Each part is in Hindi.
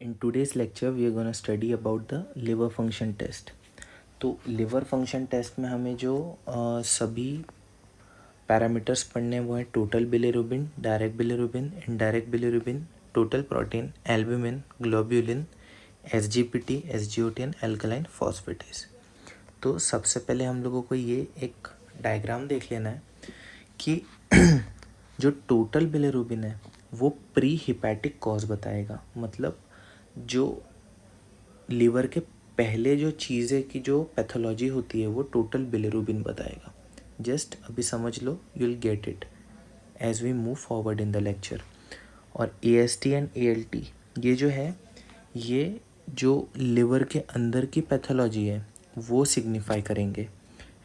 In today's lecture, we are going to study about the liver function test. तो लिवर फंक्शन टेस्ट में हमें जो सभी पैरामीटर्स पढ़ने हैं वो हैं total bilirubin, direct bilirubin, indirect bilirubin, total protein, albumin, globulin, SGPT, SGOT and alkaline phosphatase. तो सबसे पहले हम लोगों को ये एक डायग्राम देख लेना है कि जो टोटल बिलिरुबिन है वो प्री हिपैटिक कॉज बताएगा। मतलब जो लीवर के पहले जो चीज़ें की जो पैथोलॉजी होती है वो टोटल बिलिरुबिन बताएगा। जस्ट अभी समझ लो, you will get it as we move forward in the lecture. और एएसटी एंड एएलटी ये जो है ये जो लिवर के अंदर की पैथोलॉजी है वो सिग्निफाई करेंगे।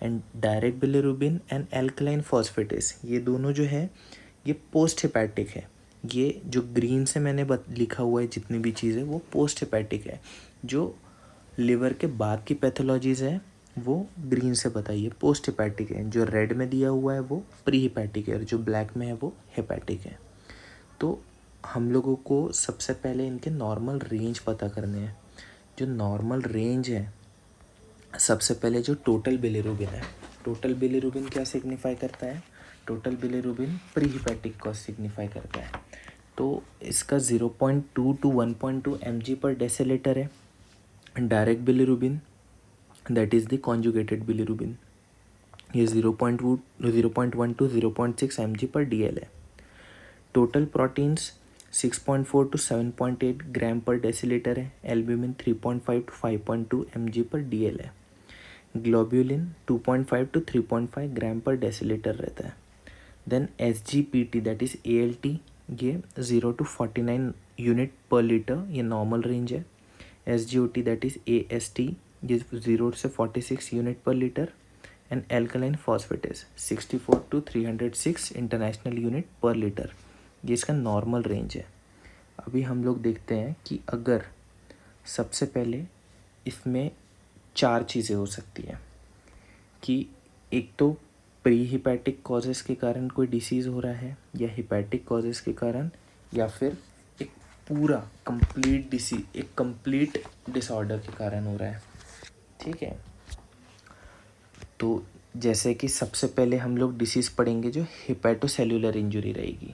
And direct bilirubin and alkaline phosphatase ये दोनों जो है ये पोस्ट हिपैटिक है। ये जो ग्रीन से मैंने लिखा हुआ है जितनी भी चीज़ें वो पोस्ट हिपैटिक है। जो लिवर के बाद की पैथोलॉजीज़ है वो ग्रीन से बताइए पोस्ट हिपैटिक है। जो रेड में दिया हुआ है वो प्री हिपैटिक है और जो ब्लैक में है वो हिपैटिक है। तो हम लोगों को सबसे पहले इनके नॉर्मल रेंज पता करने हैं। जो नॉर्मल रेंज है, सबसे पहले जो टोटल बिलिरुबिन है, टोटल बिलिरुबिन क्या सिग्निफाई करता है? Total bilirubin pre hepatic cause signify करता है। तो इसका 0.2 to 1.2 mg पर डेसीलीटर है। Direct bilirubin that is the conjugated bilirubin, ये 0.1 to 0.6 mg पर DL है। टोटल प्रोटीन्स 6.4 to 7.8 ग्राम पर डेसीलीटर है। एल्ब्यूमिन 3.5 to 5.2 mg पर DL है। ग्लोब्यूलिन 2.5 to 3.5 ग्राम पर डेसीलीटर रहता है। Then SGPT that is ALT ये 0 to 49 यूनिट पर लीटर, ये नॉर्मल रेंज है। SGOT दैट इज़ AST ये 0 से 46 unit per litre. And alkaline phosphatase 64 to 306 international unit per litre, ये इसका नॉर्मल रेंज है। अभी हम लोग देखते हैं कि अगर सबसे पहले इसमें चार चीज़ें हो सकती हैं कि एक तो प्री हिपैटिक कॉजेज़ के कारण कोई डिसीज़ हो रहा है, या हिपैटिक कॉजेज़ के कारण, या फिर एक पूरा कंप्लीट डिसीज, एक कंप्लीट डिसऑर्डर के कारण हो रहा है। ठीक है, तो जैसे कि सबसे पहले हम लोग डिसीज़ पढ़ेंगे जो हिपैटोसेल्युलर इंजुरी रहेगी।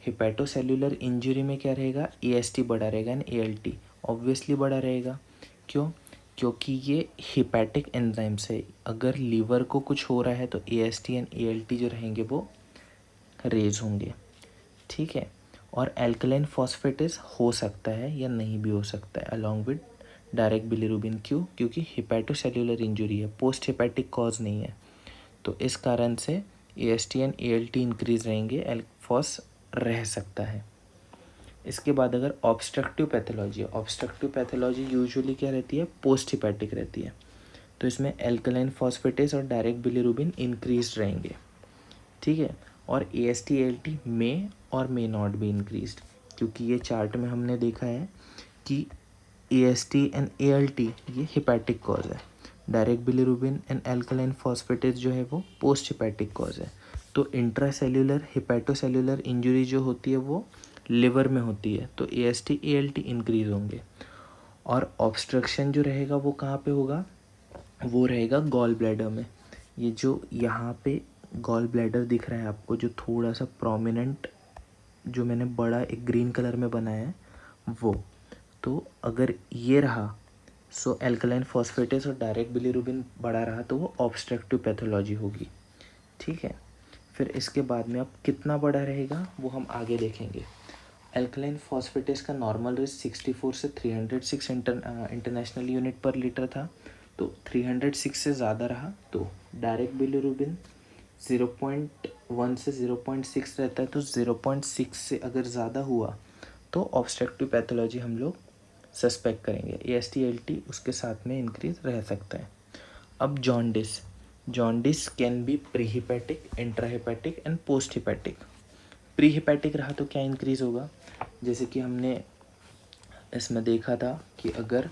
हिपैटोसेल्युलर इंजुरी में क्या रहेगा? AST बढ़ा रहेगा एंड ALT ऑब्वियसली बढ़ा रहेगा। क्यों? क्योंकि ये हिपैटिक एंजाइम्स है। अगर लीवर को कुछ हो रहा है तो AST एंड ALT जो रहेंगे वो रेज होंगे। ठीक है, और एल्कलाइन फॉस्फेटेस हो सकता है या नहीं भी हो सकता है अलॉन्ग विद डायरेक्ट बिलिरुबिन। क्यों? क्योंकि हिपैटोसेल्युलर इंजुरी है, पोस्ट हिपैटिक कॉज नहीं है। तो इस कारण से AST एंड ALT इंक्रीज रहेंगे, एल्फॉस रह सकता है। इसके बाद अगर ऑब्स्ट्रक्टिव पैथोलॉजी है, ऑब्स्ट्रक्टिव पैथोलॉजी यूजुअली क्या रहती है? पोस्ट हिपैटिक रहती है। तो इसमें एल्कलाइन फॉस्फेटेस और डायरेक्ट बिलिरुबिन इंक्रीज रहेंगे। ठीक है, और AST ALT में और मे नॉट बी इंक्रीज्ड, क्योंकि ये चार्ट में हमने देखा है कि AST एंड ALT ये हिपैटिक कॉज है, direct bilirubin and alkaline phosphatase जो है वो पोस्ट हिपैटिक कॉज है। तो इंट्रासेल्युलर हिपैटोसेल्युलर इंजरी जो होती है वो लिवर में होती है, तो AST ALT इंक्रीज होंगे। और ऑब्स्ट्रक्शन जो रहेगा वो कहाँ पे होगा? वो रहेगा गॉल ब्लैडर में। ये जो यहाँ पे गॉल ब्लैडर दिख रहा है आपको, जो थोड़ा सा प्रोमिनेंट, जो मैंने बड़ा एक ग्रीन कलर में बनाया है वो, तो अगर ये रहा सो एल्कलाइन फॉस्फेटेस और डायरेक्ट बिलिरुबिन बढ़ा रहा तो वो ऑब्स्ट्रक्टिव पैथोलॉजी होगी। ठीक है, फिर इसके बाद में अब कितना बड़ा रहेगा वो हम आगे देखेंगे। एल्कलाइन फॉस्फेटेस का नॉर्मल रेंज 64 से 306 इंटरनेशनल यूनिट पर लीटर था, तो 306 से ज़्यादा रहा तो डायरेक्ट बिलिरुबिन 0.1 से 0.6 रहता है, तो 0.6 से अगर ज़्यादा हुआ तो ऑब्स्ट्रक्टिव पैथोलॉजी हम लोग सस्पेक्ट करेंगे। AST ALT उसके साथ में इंक्रीज रह सकता है। अब jaundice, jaundice can be pre hepatic, intrahepatic and post hepatic. Pre hepatic रहा तो क्या इंक्रीज होगा? जैसे कि हमने इसमें देखा था कि अगर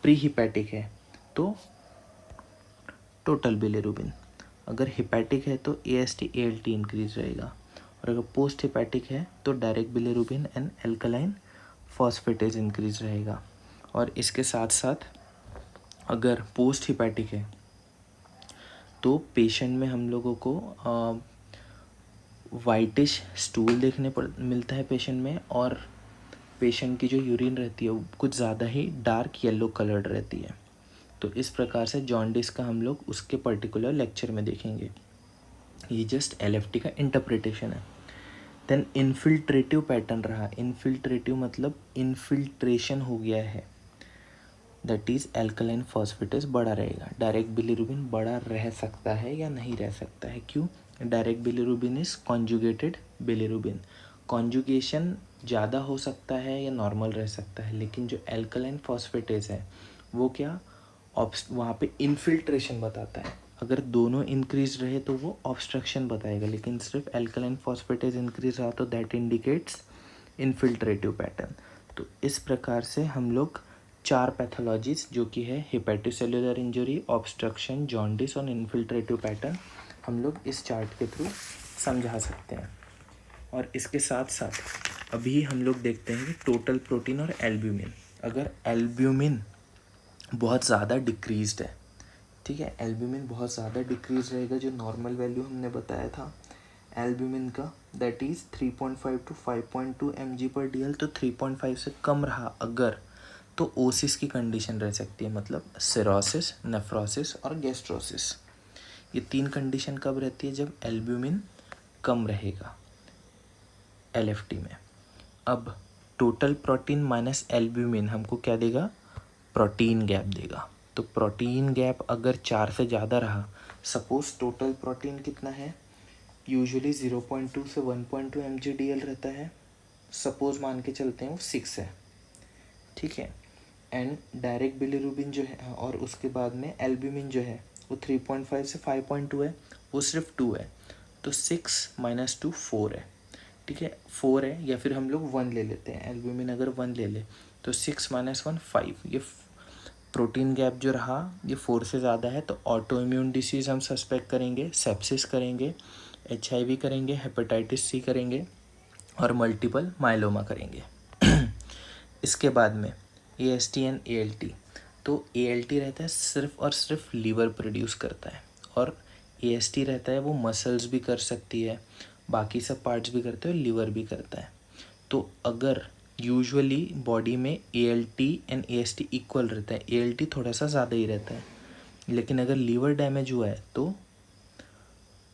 प्री हिपैटिक है तो टोटल बिलिरुबिन, अगर हिपैटिक है तो AST ALT इंक्रीज रहेगा, और अगर पोस्ट हिपैटिक है तो direct bilirubin and alkaline phosphatase increase रहेगा। और इसके साथ साथ अगर पोस्ट हिपैटिक है तो पेशेंट में हम लोगों को वाइटिश स्टूल देखने पर मिलता है पेशेंट में, और पेशेंट की जो यूरिन रहती है वो कुछ ज़्यादा ही डार्क येलो कलर्ड रहती है। तो इस प्रकार से जॉन्डिस का हम लोग उसके पर्टिकुलर लेक्चर में देखेंगे। ये जस्ट एलएफटी का इंटरप्रिटेशन है। देन इनफिल्ट्रेटिव पैटर्न रहा। इनफिल्ट्रेटिव मतलब इनफिल्ट्रेशन हो गया है, दैट इज़ एल्कलाइन फॉस्फेटेज बढ़ा रहेगा। डायरेक्ट बिलीरुबिन बढ़ा रह सकता है या नहीं रह सकता है, क्यों? Direct bilirubin is conjugated bilirubin. Conjugation ज़्यादा हो सकता है या नॉर्मल रह सकता है, लेकिन जो एल्कलाइन फॉस्फेटेज है वो क्या वहाँ पे इनफिल्ट्रेशन बताता है। अगर दोनों इंक्रीज रहे तो वो ऑब्स्ट्रक्शन बताएगा, लेकिन सिर्फ एल्कलाइन फॉस्फेटेज इंक्रीज रहा तो दैट इंडिकेट्स इनफिल्ट्रेटिव पैटर्न। तो इस प्रकार से हम लोग 4 पैथोलॉजीज जो कि है हेपेटोसेल्युलर इंजरी, ऑब्स्ट्रक्शन, जॉन्डिस और इनफिल्ट्रेटिव पैटर्न, हम लोग इस चार्ट के थ्रू समझा सकते हैं। और इसके साथ साथ अभी हम लोग देखते हैं कि टोटल प्रोटीन और एल्ब्यूमिन। अगर एल्ब्यूमिन बहुत ज़्यादा डिक्रीज्ड है, ठीक है, एल्ब्यूमिन बहुत ज़्यादा डिक्रीज रहेगा, जो नॉर्मल वैल्यू हमने बताया था एल्ब्यूमिन का, दैट इज़ 3.5 to 5.2 mg/dl, तो 3.5 से कम रहा अगर, तो ओसिस की कंडीशन रह सकती है, मतलब सिरोसिस, नेफ्रोसिस और गैस्ट्रोसिस। ये 3 कंडीशन कब रहती है? जब एल्ब्यूमिन कम रहेगा एलएफटी में। अब टोटल प्रोटीन माइनस एल्ब्यूमिन हमको क्या देगा? प्रोटीन गैप देगा। तो प्रोटीन गैप अगर 4 से ज़्यादा रहा, सपोज टोटल प्रोटीन कितना है, यूजुअली 0.2 से 1.2 mg/dl रहता है, सपोज मान के चलते हैं वो 6 है, ठीक है, एंड डायरेक्ट बिलीरुबिन जो है और उसके बाद में एल्ब्यूमिन जो है वो 3.5 से 5.2 है, वो सिर्फ 2 है, तो 6 - 2 4 है, ठीक है, 4 है, या फिर हम लोग 1 ले लेते हैं, एल्ब्यूमिन अगर 1 ले ले तो 6 - 1 5। ये प्रोटीन गैप जो रहा ये 4 से ज़्यादा है, तो ऑटो इम्यून डिसीज़ हम सस्पेक्ट करेंगे, सेप्सिस करेंगे, HIV करेंगे, हेपेटाइटिस C करेंगे और मल्टीपल माइलोमा करेंगे। इसके बाद में AST एंड ALT। तो ALT रहता है सिर्फ और सिर्फ लीवर प्रोड्यूस करता है, और AST रहता है वो मसल्स भी कर सकती है, बाकी सब पार्ट्स भी करते हैं, लीवर भी करता है। तो अगर यूजुअली बॉडी में ALT एंड AST इक्वल रहता है, ALT थोड़ा सा ज़्यादा ही रहता है, लेकिन अगर लीवर डैमेज हुआ है तो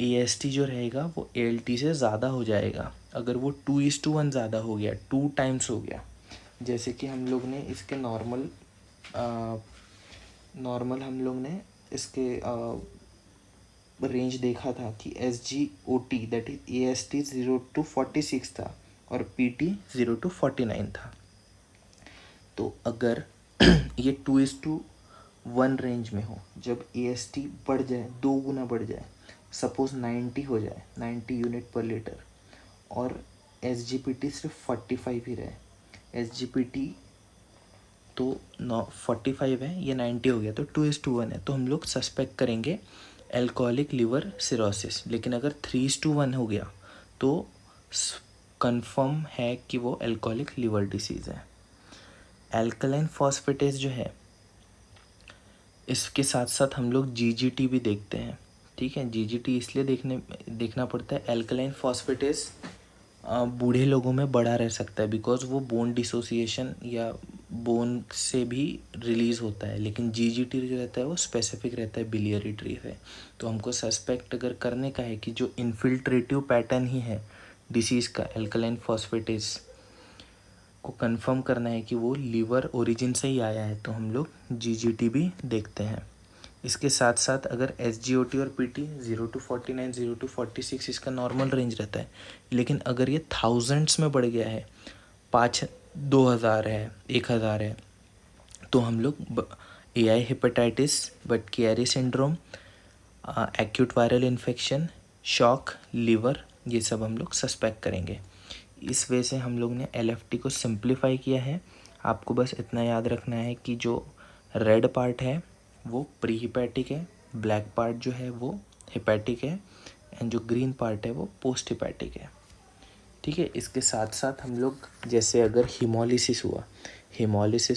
AST जो रहेगा वो ALT से ज़्यादा हो जाएगा। अगर वो 2:1 ज़्यादा हो गया, 2 टाइम्स हो गया, जैसे कि हम लोग ने इसके नॉर्मल हम लोग ने इसके रेंज देखा था कि SGOT that is AST 0 to 46 था और PT 0 to 49 था। तो अगर ये 2:1 रेंज में हो, जब AST बढ़ जाए, 2 गुना बढ़ जाए, सपोज 90 हो जाए, 90 यूनिट पर लीटर, और SGPT सिर्फ 45 ही रहे, SGPT तो 45 है, ये 90 हो गया, तो 2:1 है, तो हम लोग सस्पेक्ट करेंगे एल्कोहलिक लिवर सिरोसिस। लेकिन अगर 3:1 हो गया तो कंफर्म है कि वो एल्कोहलिक लिवर डिसीज़ है। एल्कलाइन फॉस्फेटेज जो है, इसके साथ साथ हम लोग GGT भी देखते हैं, ठीक है। GGT इसलिए देखना पड़ता है, एल्कलाइन फॉस्फेटेज बूढ़े लोगों में बढ़ा रह सकता है, बिकॉज वो बोन डिसोसिएशन या बोन से भी रिलीज़ होता है, लेकिन GGT जो रहता है वो स्पेसिफिक रहता है बिलियरी ट्री से। तो हमको सस्पेक्ट अगर करने का है कि जो इन्फिल्ट्रेटिव पैटर्न ही है डिसीज़ का, एल्कलाइन फॉस्फेटेज को कंफर्म करना है कि वो लीवर ओरिजिन से ही आया है, तो हम लोग GGT भी देखते हैं। इसके साथ साथ अगर SGOT और PT 0 to 49, 0 to 46 इसका नॉर्मल रेंज रहता है, लेकिन अगर ये थाउजेंड्स में बढ़ गया है, 2000 है, 1000 है, तो हम लोग AI hepatitis, Budd Chiari syndrome, acute viral infection, shock, liver, ये सब हम लोग सस्पेक्ट करेंगे। इस वजह से हम लोग ने LFT को सिंप्लीफाई किया है। आपको बस इतना याद रखना है कि जो रेड पार्ट है वो प्री हिपैटिक है, ब्लैक पार्ट जो है वो हिपैटिक है, एंड जो ग्रीन पार्ट है वो पोस्ट हिपैटिक है, ठीक है। इसके साथ साथ हम लोग जैसे अगर हीमोलिसिस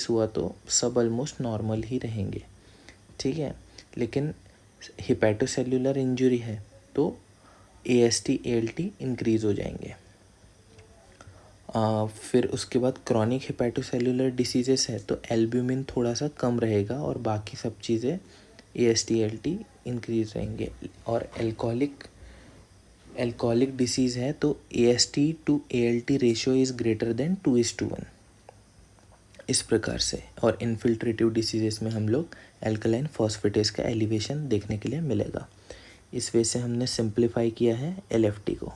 हुआ तो सब ऑलमोस्ट नॉर्मल ही रहेंगे, ठीक है। लेकिन हिपैटोसेल्युलर इंजरी है तो AST ALT इंक्रीज़ हो जाएंगे। फिर उसके बाद क्रॉनिक हिपैटोसेल्युलर डिसीजेस है तो एल्ब्यूमिन थोड़ा सा कम रहेगा और बाकी सब चीज़ें AST ALT इंक्रीज रहेंगे। और एल्कोहलिक डिसीज़ है तो AST to ALT ratio is greater than 2:1 इस प्रकार से। और इन्फिल्ट्रेटिव डिसीजेस में हम लोग एल्कलाइन फॉस्फेटेस का एलिवेशन देखने के लिए मिलेगा। इस वे से हमने सिंप्लीफाई किया है LFT को।